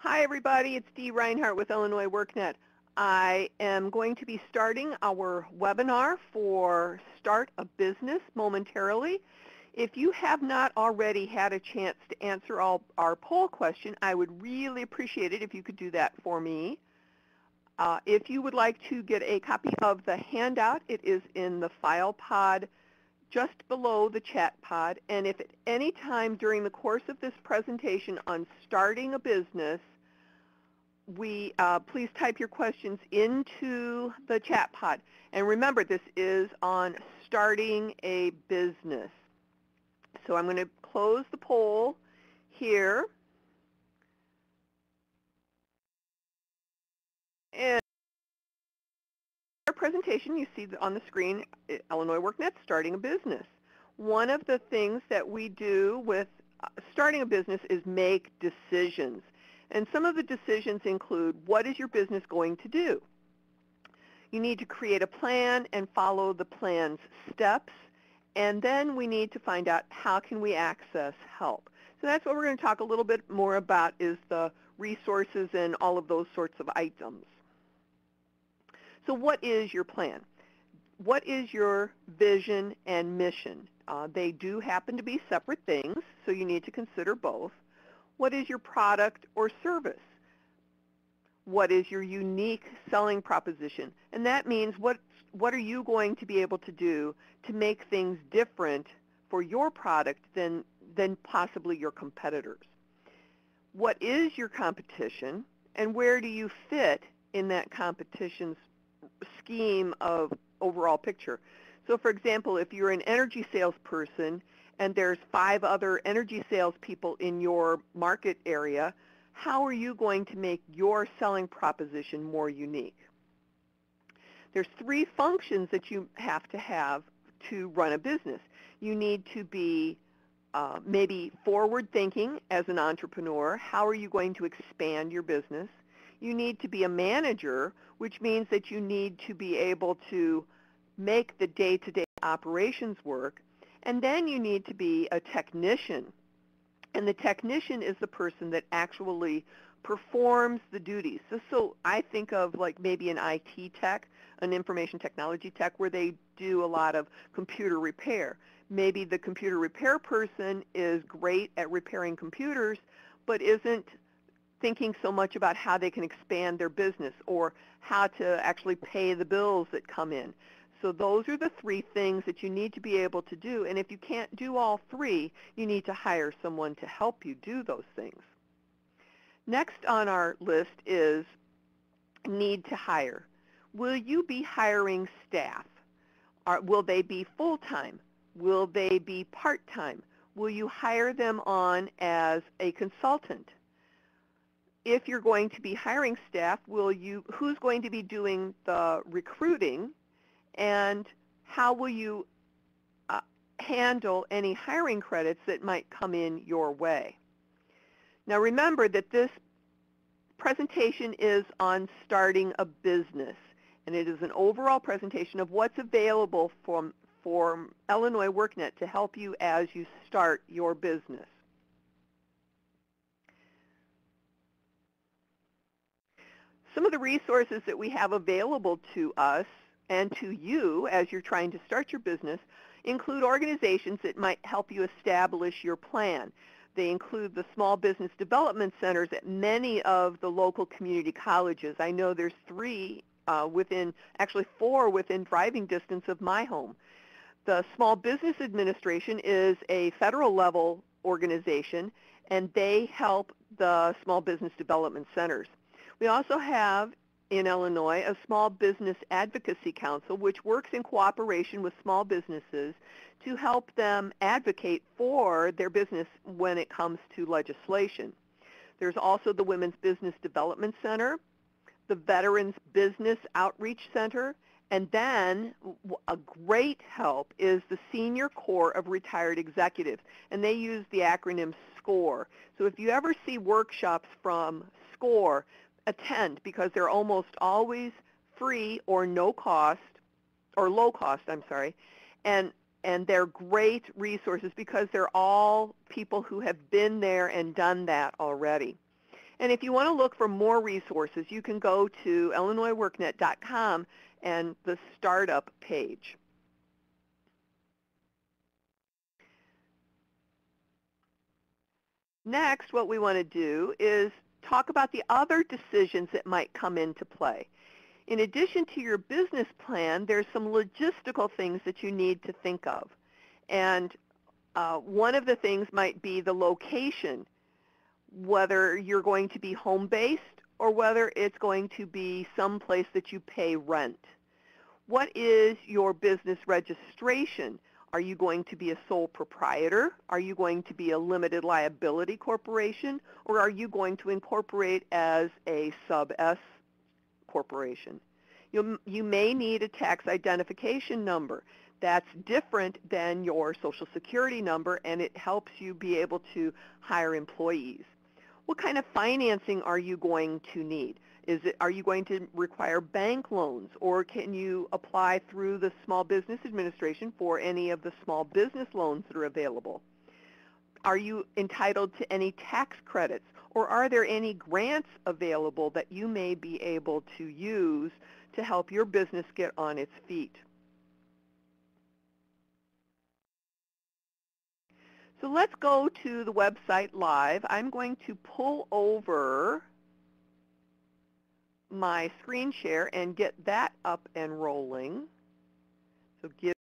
Hi everybody, it's Dee Reinhardt with Illinois WorkNet. I am going to be starting our webinar for Start a Business momentarily. If you have not already had a chance to answer our poll question, I would really appreciate it if you could do that for me. If you would like to get a copy of the handout, it is in the file pod just below the chat pod, and if at any time during the course of this presentation on starting a business, please type your questions into the chat pod. And remember, this is on starting a business. So I'm going to close the poll here. And our presentation, you see on the screen, Illinois WorkNet, starting a business. One of the things that we do with starting a business is make decisions. And some of the decisions include, what is your business going to do? You need to create a plan and follow the plan's steps. And then we need to find out, how can we access help? So that's what we're going to talk a little bit more about, is the resources and all of those sorts of items. So what is your plan? What is your vision and mission? They do happen to be separate things, so you need to consider both. What is your product or service? What is your unique selling proposition? And that means what are you going to be able to do to make things different for your product than possibly your competitors? What is your competition, and where do you fit in that competition's scheme of overall picture? So for example, if you're an energy salesperson and there's 5 other energy salespeople in your market area, how are you going to make your selling proposition more unique? There's 3 functions that you have to run a business. You need to be maybe forward-thinking as an entrepreneur. How are you going to expand your business? You need to be a manager, which means that you need to be able to make the day-to-day operations work. And then you need to be a technician. And the technician is the person that actually performs the duties. So I think of like maybe an IT tech, an information technology tech, where they do a lot of computer repair. Maybe the computer repair person is great at repairing computers, but isn't thinking so much about how they can expand their business or how to actually pay the bills that come in. So those are the 3 things that you need to be able to do. And if you can't do all 3, you need to hire someone to help you do those things. Next on our list is need to hire. Will you be hiring staff? Will they be full-time? Will they be part-time? Will you hire them on as a consultant? If you're going to be hiring staff, who's going to be doing the recruiting? And how will you handle any hiring credits that might come in your way? Now remember that this presentation is on starting a business, and it is an overall presentation of what's available for Illinois WorkNet to help you as you start your business. Some of the resources that we have available to us and to you as you're trying to start your business include organizations that might help you establish your plan. They include the small business development centers at many of the local community colleges. I know there's 3 actually 4 within driving distance of my home. The Small Business Administration is a federal level organization, and they help the small business development centers. We also have in Illinois a Small Business Advocacy Council, which works in cooperation with small businesses to help them advocate for their business when it comes to legislation. There's also the Women's Business Development Center, the Veterans Business Outreach Center, and then a great help is the Senior Corps of Retired Executives, and they use the acronym SCORE. So if you ever see workshops from SCORE, attend, because they're almost always free or no cost, or low cost, I'm sorry, and they're great resources because they're all people who have been there and done that already. And if you want to look for more resources, you can go to illinoisworknet.com and the startup page. Next, what we want to do is talk about the other decisions that might come into play. In addition to your business plan, there's some logistical things that you need to think of. And one of the things might be the location, whether you're going to be home-based or whether it's going to be someplace that you pay rent. What is your business registration? Are you going to be a sole proprietor? Are you going to be a limited liability corporation? Or are you going to incorporate as a sub-S corporation? You may need a tax identification number. That's different than your Social Security number, and it helps you be able to hire employees. What kind of financing are you going to need? Are you going to require bank loans, or can you apply through the Small Business Administration for any of the small business loans that are available? Are you entitled to any tax credits, or are there any grants available that you may be able to use to help your business get on its feet? So let's go to the website live. I'm going to pull over my screen share and get that up and rolling. So give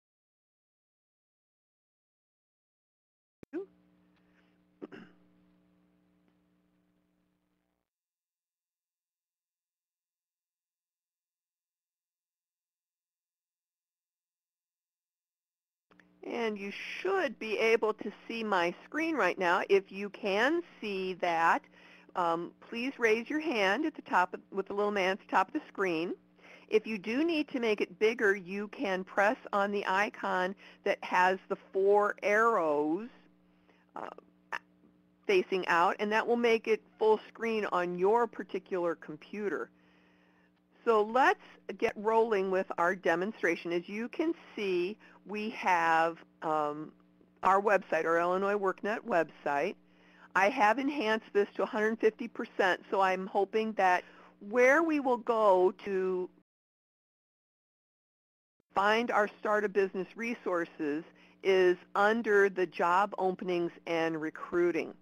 and you should be able to see my screen right now. If you can see that, please raise your hand at the top with the little man at the top of the screen. If you do need to make it bigger, you can press on the icon that has the 4 arrows facing out, and that will make it full screen on your particular computer. So let's get rolling with our demonstration. As you can see, we have our website, our Illinois WorkNet website. I have enhanced this to 150%, so I'm hoping that where we will go to find our Start a Business resources is under the job openings and recruiting.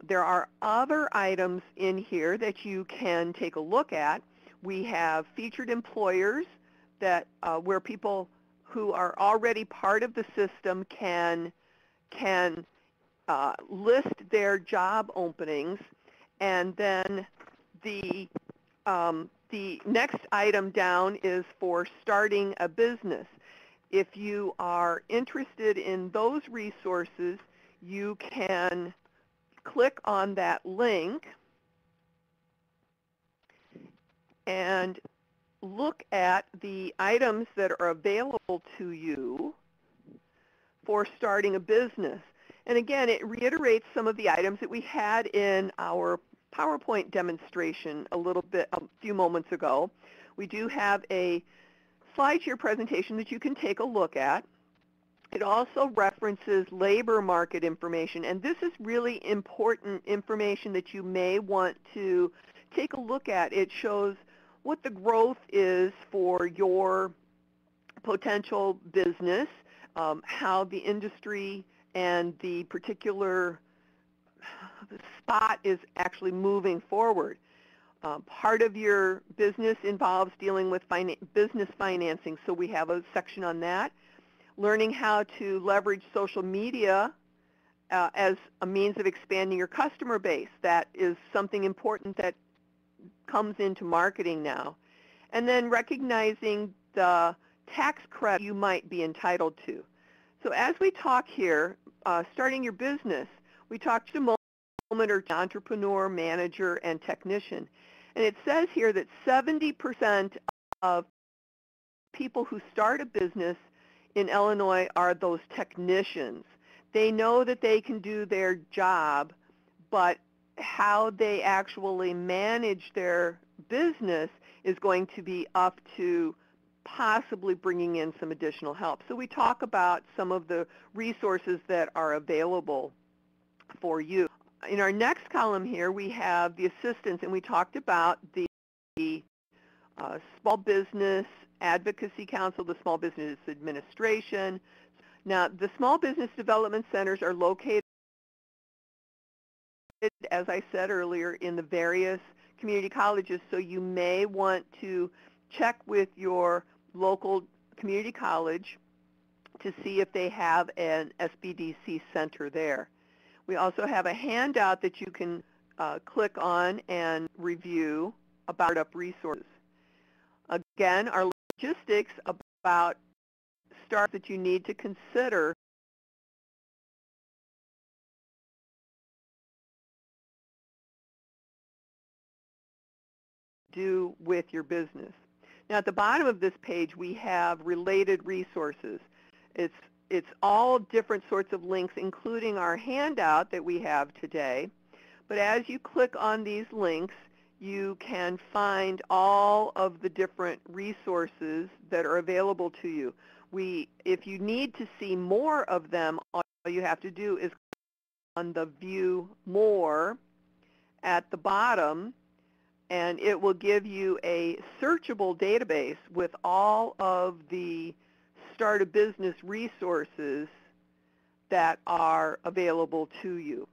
There are other items in here that you can take a look at. We have featured employers that where people who are already part of the system can list their job openings, and then the next item down is for starting a business. If you are interested in those resources, you can click on that link and look at the items that are available to you for starting a business. And again, it reiterates some of the items that we had in our PowerPoint demonstration a few moments ago. We do have a SlideShare presentation that you can take a look at. It also references labor market information, and this is really important information that you may want to take a look at. It shows what the growth is for your potential business, how the industry and the particular spot is actually moving forward. Part of your business involves dealing with business financing, so we have a section on that. Learning how to leverage social media as a means of expanding your customer base. That is something important that comes into marketing now. And then recognizing the tax credit you might be entitled to. So as we talk here, starting your business, we talked a moment or entrepreneur, manager, and technician. And it says here that 70% of people who start a business in Illinois are those technicians. They know that they can do their job, but how they actually manage their business is going to be up to possibly bringing in some additional help. So we talk about some of the resources that are available for you. In our next column here, we have the assistance, and we talked about the Small Business Advocacy Council, the Small Business Administration. Now, the Small Business Development Centers are located, as I said earlier, in the various community colleges, so you may want to check with your local community college to see if they have an SBDC center there. We also have a handout that you can click on and review about startup resources. Again, our logistics about startups that you need to consider do with your business. Now, at the bottom of this page, we have related resources. It's all different sorts of links, including our handout that we have today. But as you click on these links, you can find all of the different resources that are available to you. If you need to see more of them, all you have to do is click on the View More at the bottom, and it will give you a searchable database with all of the Start a Business resources that are available to you.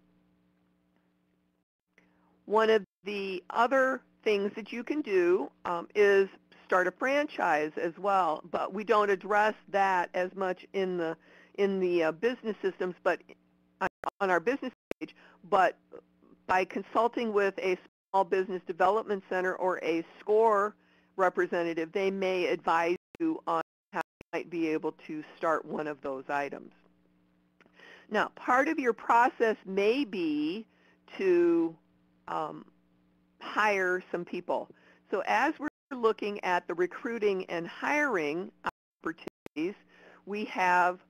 One of the other things that you can do is start a franchise as well, but we don't address that as much in the business systems, but on our business page. But by consulting with a Small Business Development Center or a SCORE representative, they may advise you on how you might be able to start one of those items. Now, part of your process may be to hire some people. So as we're looking at the recruiting and hiring opportunities, we have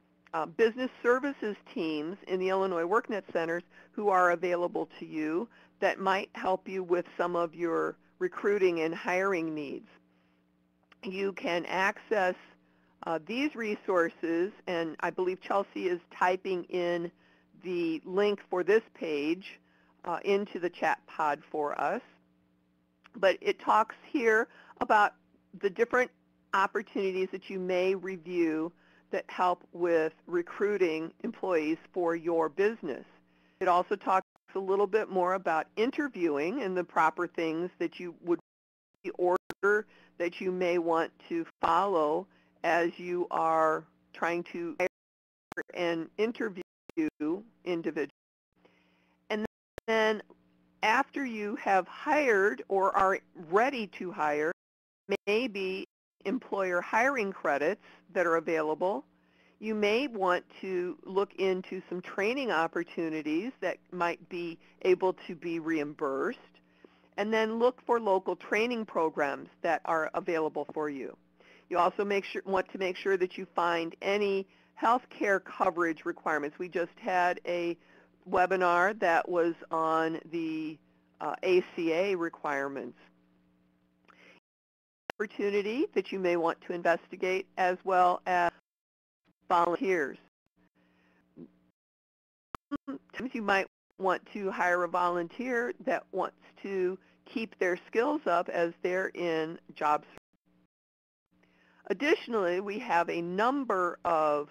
business services teams in the Illinois WorkNet centers who are available to you that might help you with some of your recruiting and hiring needs. You can access these resources, and I believe Chelsea is typing in the link for this page into the chat pod for us. But it talks here about the different opportunities that you may review that help with recruiting employees for your business. It also talks a little bit more about interviewing and the proper things that you would, the order that you may want to follow as you are trying to hire and interview individuals. And then after you have hired or are ready to hire, maybe employer hiring credits that are available. You may want to look into some training opportunities that might be able to be reimbursed, and then look for local training programs that are available for you. You also want to make sure that you find any health care coverage requirements. We just had a webinar that was on the ACA requirements. Opportunity that you may want to investigate, as well as volunteers. Sometimes you might want to hire a volunteer that wants to keep their skills up as they're in job search. Additionally, we have a number of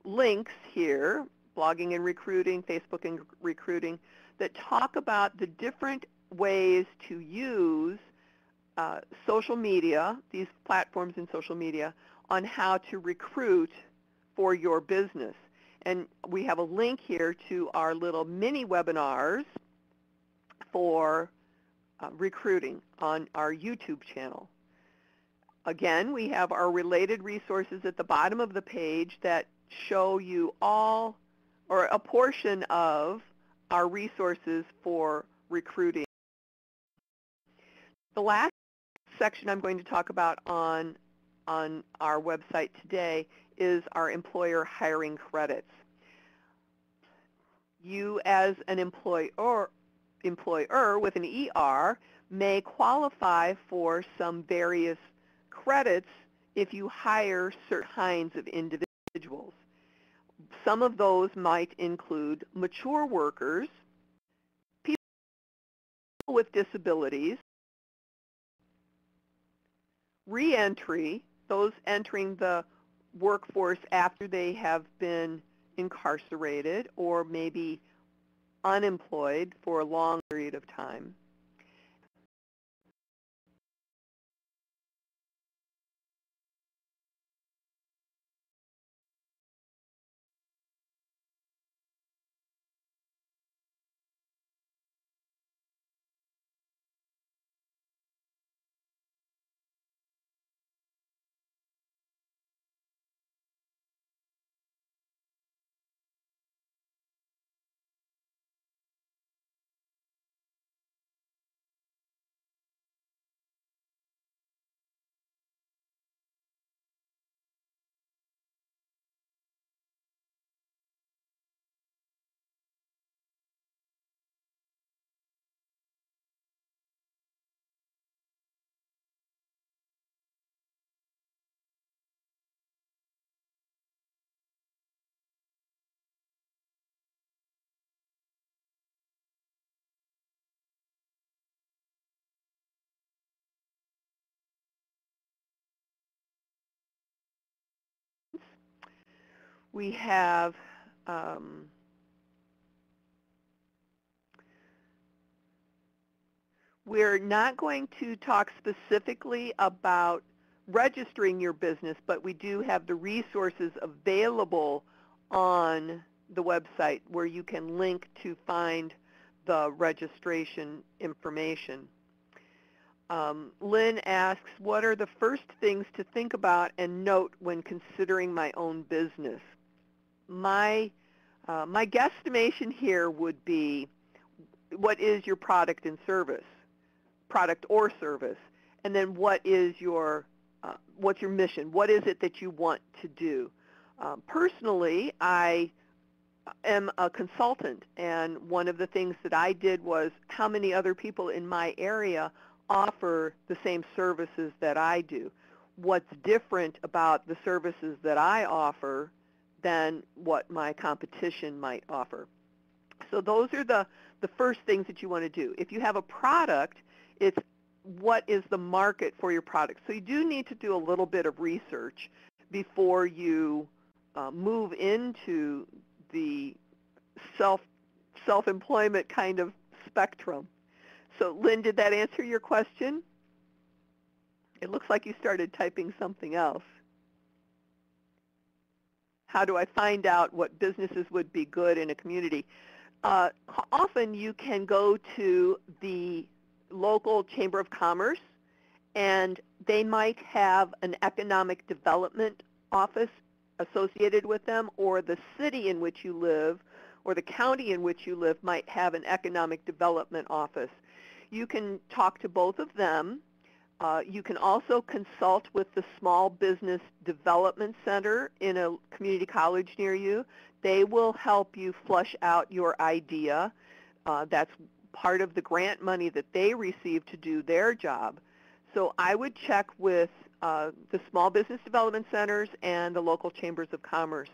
links here, blogging and recruiting, Facebook and recruiting, that talk about the different ways to use social media, these platforms in social media, on how to recruit for your business. And we have a link here to our little mini webinars for recruiting on our YouTube channel. Again, we have our related resources at the bottom of the page that show you all or a portion of our resources for recruiting. The last section I'm going to talk about on our website today is our employer hiring credits. You as an employer with an ER may qualify for some various credits if you hire certain kinds of individuals. Some of those might include mature workers, with disabilities, reentry, those entering the workforce after they have been incarcerated or maybe unemployed for a long period of time. We have we're not going to talk specifically about registering your business, but we do have the resources available on the website where you can link to find the registration information. Lynn asks, what are the first things to think about and note when considering my own business? My guesstimation here would be, what is your product and service, product or service, and then what is your what's your mission? What is it that you want to do? Personally, I am a consultant, and one of the things that I did was how many other people in my area offer the same services that I do. What's different about the services that I offer than what my competition might offer? So those are the first things that you want to do. If you have a product, it's what is the market for your product. So you do need to do a little bit of research before you move into the self-employment kind of spectrum. So Lynn, did that answer your question? It looks like you started typing something else. How do I find out what businesses would be good in a community? Often you can go to the local Chamber of Commerce, and they might have an economic development office associated with them, or the city in which you live or the county in which you live might have an economic development office. You can talk to both of them. You can also consult with the Small Business Development Center in a community college near you. They will help you flush out your idea. That's part of the grant money that they receive to do their job. So I would check with the Small Business Development Centers and the local Chambers of Commerce.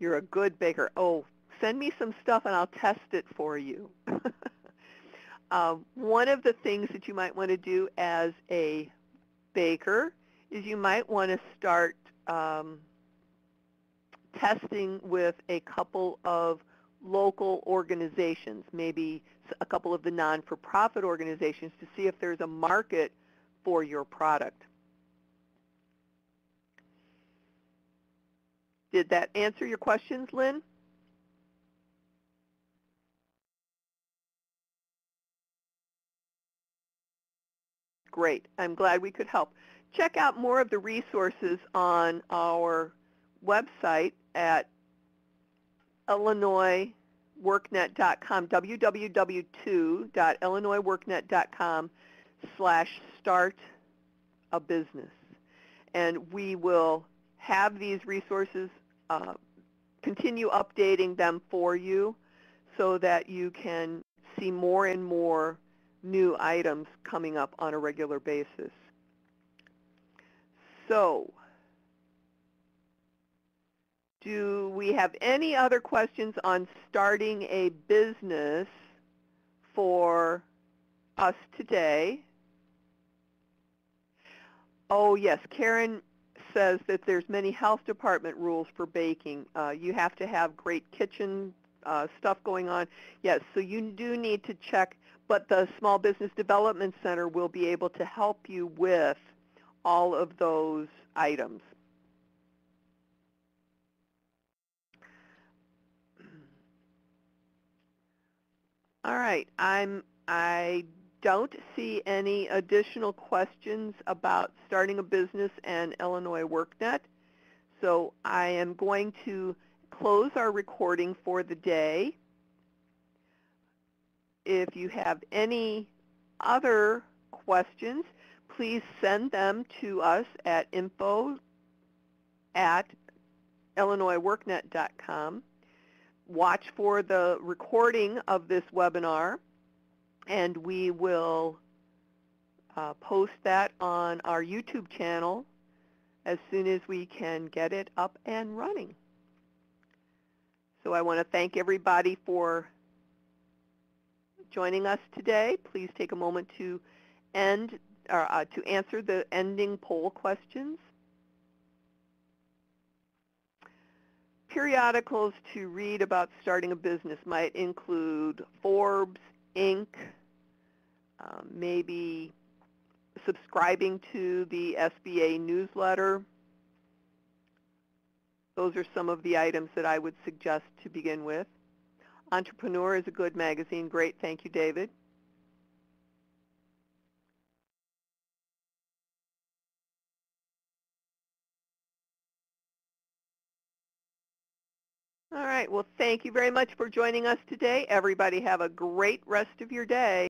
You're a good baker. Oh, send me some stuff and I'll test it for you. One of the things that you might want to do as a baker is you might want to start testing with a couple of local organizations, maybe a couple of the non-for-profit organizations, to see if there's a market for your product. Did that answer your questions, Lynn? Great. I'm glad we could help. Check out more of the resources on our website at illinoisworknet.com, www.illinoisworknet.com/start-a-business. And we will have these resources, continue updating them for you so that you can see more and more new items coming up on a regular basis. So, do we have any other questions on starting a business for us today. Oh, yes, Karen says that there's many health department rules for baking. You have to have great kitchen stuff going on. Yes, so you do need to check, but the Small Business Development Center will be able to help you with all of those items. All right, I don't see any additional questions about starting a business and Illinois WorkNet, so I am going to close our recording for the day. If you have any other questions, please send them to us at info@illinoisworknet.com. Watch for the recording of this webinar, and we will post that on our YouTube channel as soon as we can get it up and running. So I want to thank everybody for joining us today. Please take a moment to answer the ending poll questions. Periodicals to read about starting a business might include Forbes, Inc., maybe subscribing to the SBA newsletter. Those are some of the items that I would suggest to begin with. Entrepreneur is a good magazine. Great. Thank you, David. All right. Well, thank you very much for joining us today. Everybody have a great rest of your day.